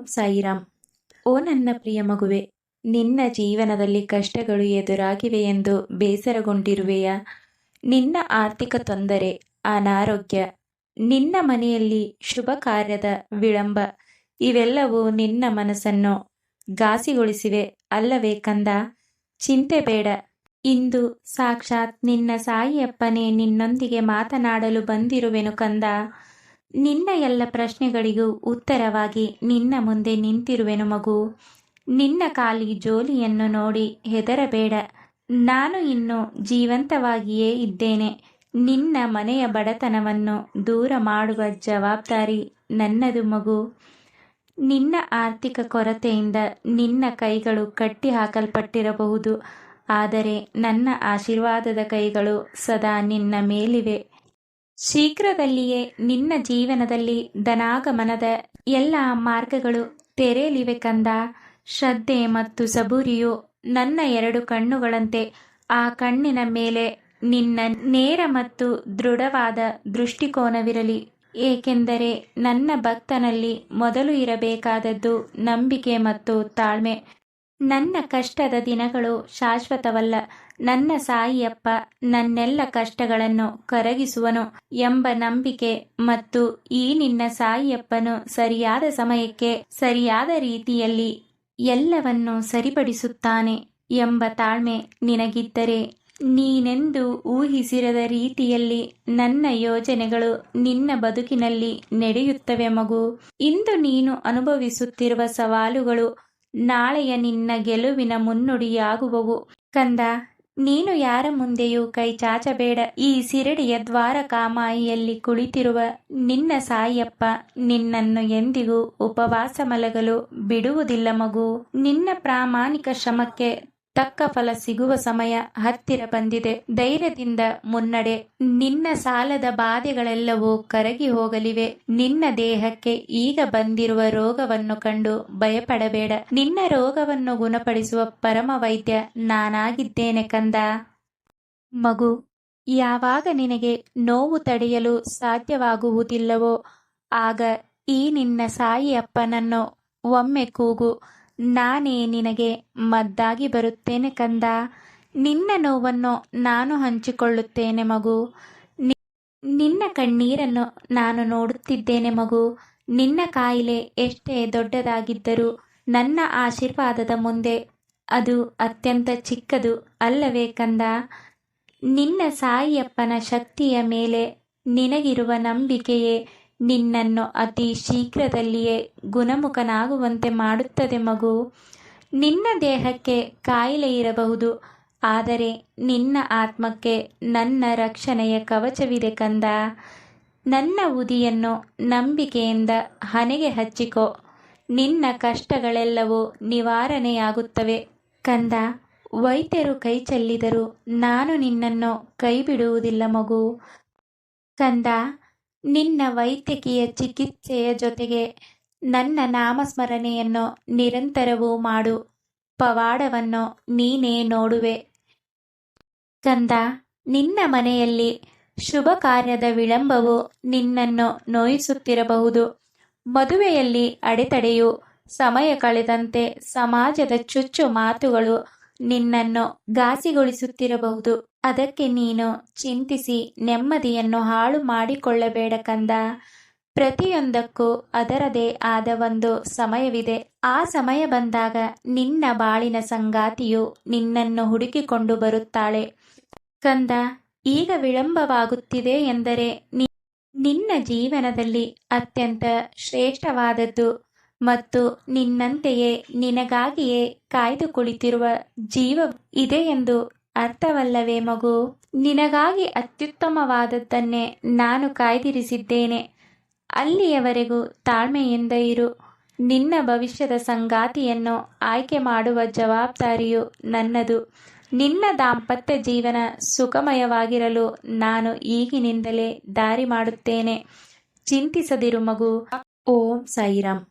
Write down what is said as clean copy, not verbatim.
ಸಾಯಿರಾಮ್. ಓ ನನ್ನ ಪ್ರಿಯ ಮಗುವೆ, ನಿನ್ನ ಜೀವನದಲ್ಲಿ ಕಷ್ಟಗಳು ಎದುರಾಗಿವೆ ಎಂದು ಬೇಸರಗೊಂಡಿರುವೆಯಾ? ನಿನ್ನ ಆರ್ಥಿಕ ತೊಂದರೆ, ಅನಾರೋಗ್ಯ, ನಿನ್ನ ಮನೆಯಲ್ಲಿ ಶುಭ ಕಾರ್ಯದ ವಿಳಂಬ ಇವೆಲ್ಲವೂ ನಿನ್ನ ಮನಸ್ಸನ್ನು ಘಾಸಿಗೊಳಿಸಿವೆ ಅಲ್ಲವೇ ಕಂದ? ಚಿಂತೆ ಬೇಡ. ಇಂದು ಸಾಕ್ಷಾತ್ ನಿನ್ನ ಸಾಯಿಯಪ್ಪನೇ ನಿನ್ನೊಂದಿಗೆ ಮಾತನಾಡಲು ಬಂದಿರುವೆನು ಕಂದ. ನಿನ್ನ ಎಲ್ಲ ಪ್ರಶ್ನೆಗಳಿಗೂ ಉತ್ತರವಾಗಿ ನಿನ್ನ ಮುಂದೆ ನಿಂತಿರುವೆನು ಮಗು. ನಿನ್ನ ಖಾಲಿ ಜೋಲಿಯನ್ನು ನೋಡಿ ಹೆದರಬೇಡ. ನಾನು ಇನ್ನು ಜೀವಂತವಾಗಿಯೇ ಇದ್ದೇನೆ. ನಿನ್ನ ಮನೆಯ ಬಡತನವನ್ನು ದೂರ ಮಾಡುವ ಜವಾಬ್ದಾರಿ ನನ್ನದು ಮಗು. ನಿನ್ನ ಆರ್ಥಿಕ ಕೊರತೆಯಿಂದ ನಿನ್ನ ಕೈಗಳು ಕಟ್ಟಿ ಹಾಕಲ್ಪಟ್ಟಿರಬಹುದು, ಆದರೆ ನನ್ನ ಆಶೀರ್ವಾದದ ಕೈಗಳು ಸದಾ ನಿನ್ನ ಮೇಲಿವೆ. ಶೀಘ್ರದಲ್ಲಿಯೇ ನಿನ್ನ ಜೀವನದಲ್ಲಿ ಧನಾಗಮನದ ಎಲ್ಲ ಮಾರ್ಗಗಳು ತೆರೆಯಲಿವೆ ಕಂದ. ಶ್ರದ್ಧೆ ಮತ್ತು ಸಬೂರಿಯು ನನ್ನ 2 ಕಣ್ಣುಗಳಂತೆ ಆ ಕಣ್ಣಿನ ಮೇಲೆ ನಿನ್ನ ನೇರ ಮತ್ತು ದೃಢವಾದ ದೃಷ್ಟಿಕೋನವಿರಲಿ. ಏಕೆಂದರೆ ನನ್ನ ಭಕ್ತನಲ್ಲಿ ಮೊದಲು ಇರಬೇಕಾದದ್ದು ನಂಬಿಕೆ ಮತ್ತು ತಾಳ್ಮೆ. ನನ್ನ ಕಷ್ಟದ ದಿನಗಳು ಶಾಶ್ವತವಲ್ಲ. ನನ್ನ ಸಾಯಿಯಪ್ಪ ನನ್ನೆಲ್ಲ ಕಷ್ಟಗಳನ್ನು ಕರಗಿಸುವನು ಎಂಬ ನಂಬಿಕೆ ಮತ್ತು ಈ ನಿನ್ನ ಸಾಯಿಯಪ್ಪನು ಸರಿಯಾದ ಸಮಯಕ್ಕೆ ಸರಿಯಾದ ರೀತಿಯಲ್ಲಿ ಎಲ್ಲವನ್ನು ಸರಿಪಡಿಸುತ್ತಾನೆ ಎಂಬ ತಾಳ್ಮೆ ನಿನಗಿದ್ದರೆ, ನೀನೆಂದು ಊಹಿಸಿರದ ರೀತಿಯಲ್ಲಿ ನನ್ನ ಯೋಜನೆಗಳು ನಿನ್ನ ಬದುಕಿನಲ್ಲಿ ನಡೆಯುತ್ತವೆ ಮಗು. ಇಂದು ನೀನು ಅನುಭವಿಸುತ್ತಿರುವ ಸವಾಲುಗಳು ನಾಳೆಯ ನಿನ್ನ ಗೆಲುವಿನ ಮುನ್ನುಡಿಯಾಗುವವು ಕಂದ. ನೀನು ಯಾರ ಮುಂದೆಯೂ ಕೈ ಚಾಚಬೇಡ. ಈ ಶಿರಡಿಯ ದ್ವಾರಕಾಮಾಯಿಯಲ್ಲಿ ಕುಳಿತಿರುವ ನಿನ್ನ ಸಾಯಿಯಪ್ಪ ನಿನ್ನನ್ನು ಎಂದಿಗೂ ಉಪವಾಸ ಮಲಗಲು ಬಿಡುವುದಿಲ್ಲ ಮಗು. ನಿನ್ನ ಪ್ರಾಮಾಣಿಕ ಶ್ರಮಕ್ಕೆ ತಕ್ಕ ಫಲ ಸಿಗುವ ಸಮಯ ಹತ್ತಿರ ಬಂದಿದೆ. ಧೈರ್ಯದಿಂದ ಮುನ್ನಡೆ. ನಿನ್ನ ಸಾಲದ ಬಾಧೆಗಳೆಲ್ಲವೂ ಕರಗಿ ಹೋಗಲಿವೆ. ನಿನ್ನ ದೇಹಕ್ಕೆ ಈಗ ಬಂದಿರುವ ರೋಗವನ್ನು ಕಂಡು ಭಯಪಡಬೇಡ. ನಿನ್ನ ರೋಗವನ್ನು ಗುಣಪಡಿಸುವ ಪರಮ ವೈದ್ಯ ನಾನಾಗಿದ್ದೇನೆ ಕಂದ. ಮಗು, ಯಾವಾಗ ನಿನಗೆ ನೋವು ತಡೆಯಲು ಸಾಧ್ಯವಾಗುವುದಿಲ್ಲವೋ ಆಗ ಈ ನಿನ್ನ ಸಾಯಿಯಪ್ಪನನ್ನು ಒಮ್ಮೆ ಕೂಗು. ನಾನೇ ನಿನಗೆ ಮದ್ದಾಗಿ ಬರುತ್ತೇನೆ ಕಂದ. ನಿನ್ನ ನೋವನ್ನು ನಾನು ಹಂಚಿಕೊಳ್ಳುತ್ತೇನೆ ಮಗು. ನಿನ್ನ ಕಣ್ಣೀರನ್ನು ನಾನು ನೋಡುತ್ತಿದ್ದೇನೆ ಮಗು. ನಿನ್ನ ಕಾಯಿಲೆ ಎಷ್ಟೇ ದೊಡ್ಡದಾಗಿದ್ದರೂ ನನ್ನ ಆಶೀರ್ವಾದದ ಮುಂದೆ ಅದು ಅತ್ಯಂತ ಚಿಕ್ಕದು ಅಲ್ಲವೇ ಕಂದ? ನಿನ್ನ ಸಾಯಿಯಪ್ಪನ ಶಕ್ತಿಯ ಮೇಲೆ ನಿನಗಿರುವ ನಂಬಿಕೆಯೇ ನಿನ್ನನ್ನು ಅತಿ ಶೀಘ್ರದಲ್ಲಿಯೇ ಗುಣಮುಖನಾಗುವಂತೆ ಮಾಡುತ್ತದೆ ಮಗು. ನಿನ್ನ ದೇಹಕ್ಕೆ ಕಾಯಿಲೆ ಇರಬಹುದು, ಆದರೆ ನಿನ್ನ ಆತ್ಮಕ್ಕೆ ನನ್ನ ರಕ್ಷಣೆಯ ಕವಚವಿದೆ ಕಂದ. ನನ್ನ ಉದಿಯನ್ನು ನಂಬಿಕೆಯಿಂದ ಹಣೆಗೆ ಹಚ್ಚಿಕೋ. ನಿನ್ನ ಕಷ್ಟಗಳೆಲ್ಲವೂ ನಿವಾರಣೆಯಾಗುತ್ತವೆ ಕಂದ. ವೈದ್ಯರು ಕೈ ಚೆಲ್ಲಿದರೂ ನಾನು ನಿನ್ನನ್ನು ಕೈ ಬಿಡುವುದಿಲ್ಲ ಮಗು. ಕಂದ, ನಿನ್ನ ವೈದ್ಯಕೀಯ ಚಿಕಿತ್ಸೆಯ ಜೊತೆಗೆ ನನ್ನ ನಾಮಸ್ಮರಣೆಯನ್ನು ನಿರಂತರವೂ ಮಾಡು. ಪವಾಡವನ್ನು ನೀನೇ ನೋಡುವೆ ಕಂದ. ನಿನ್ನ ಮನೆಯಲ್ಲಿ ಶುಭ ಕಾರ್ಯದ ವಿಳಂಬವು ನಿನ್ನನ್ನು ನೋಯಿಸುತ್ತಿರಬಹುದು. ಮದುವೆಯಲ್ಲಿ ಅಡೆತಡೆಯು, ಸಮಯ ಕಳೆದಂತೆ ಸಮಾಜದ ಚುಚ್ಚು ಮಾತುಗಳು ನಿನ್ನನ್ನು ಘಾಸಿಗೊಳಿಸುತ್ತಿರಬಹುದು. ಅದಕ್ಕೆ ನೀನು ಚಿಂತಿಸಿ ನೆಮ್ಮದಿಯನ್ನು ಹಾಳು ಮಾಡಿಕೊಳ್ಳಬೇಡ ಕಂದ. ಪ್ರತಿಯೊಂದಕ್ಕೂ ಅದರದೇ ಆದ ಒಂದು ಸಮಯವಿದೆ. ಆ ಸಮಯ ಬಂದಾಗ ನಿನ್ನ ಬಾಳಿನ ಸಂಗಾತಿಯು ನಿನ್ನನ್ನು ಹುಡುಕಿಕೊಂಡು ಬರುತ್ತಾಳೆ ಕಂದ. ಈಗ ವಿಳಂಬವಾಗುತ್ತಿದೆ ಎಂದರೆ ನಿನ್ನ ಜೀವನದಲ್ಲಿ ಅತ್ಯಂತ ಶ್ರೇಷ್ಠವಾದದ್ದು ಮತ್ತು ನಿನ್ನಂತೆಯೇ ನಿನಗಾಗಿಯೇ ಕಾಯ್ದು ಕುಳಿತಿರುವ ಜೀವ ಇದೆ ಎಂದು ಅರ್ಥವಲ್ಲವೇ ಮಗು? ನಿನಗಾಗಿ ಅತ್ಯುತ್ತಮವಾದದ್ದನ್ನೇ ನಾನು ಕಾಯ್ದಿರಿಸಿದ್ದೇನೆ. ಅಲ್ಲಿಯವರೆಗೂ ತಾಳ್ಮೆಯಿಂದ ಇರು. ನಿನ್ನ ಭವಿಷ್ಯದ ಸಂಗಾತಿಯನ್ನು ಆಯ್ಕೆ ಮಾಡುವ ಜವಾಬ್ದಾರಿಯು ನನ್ನದು. ನಿನ್ನ ದಾಂಪತ್ಯ ಜೀವನ ಸುಖಮಯವಾಗಿರಲು ನಾನು ಈಗಿನಿಂದಲೇ ದಾರಿ ಮಾಡುತ್ತೇನೆ. ಚಿಂತಿಸದಿರು ಮಗು. ಓಂ ಸಾಯಿರಾಮ್.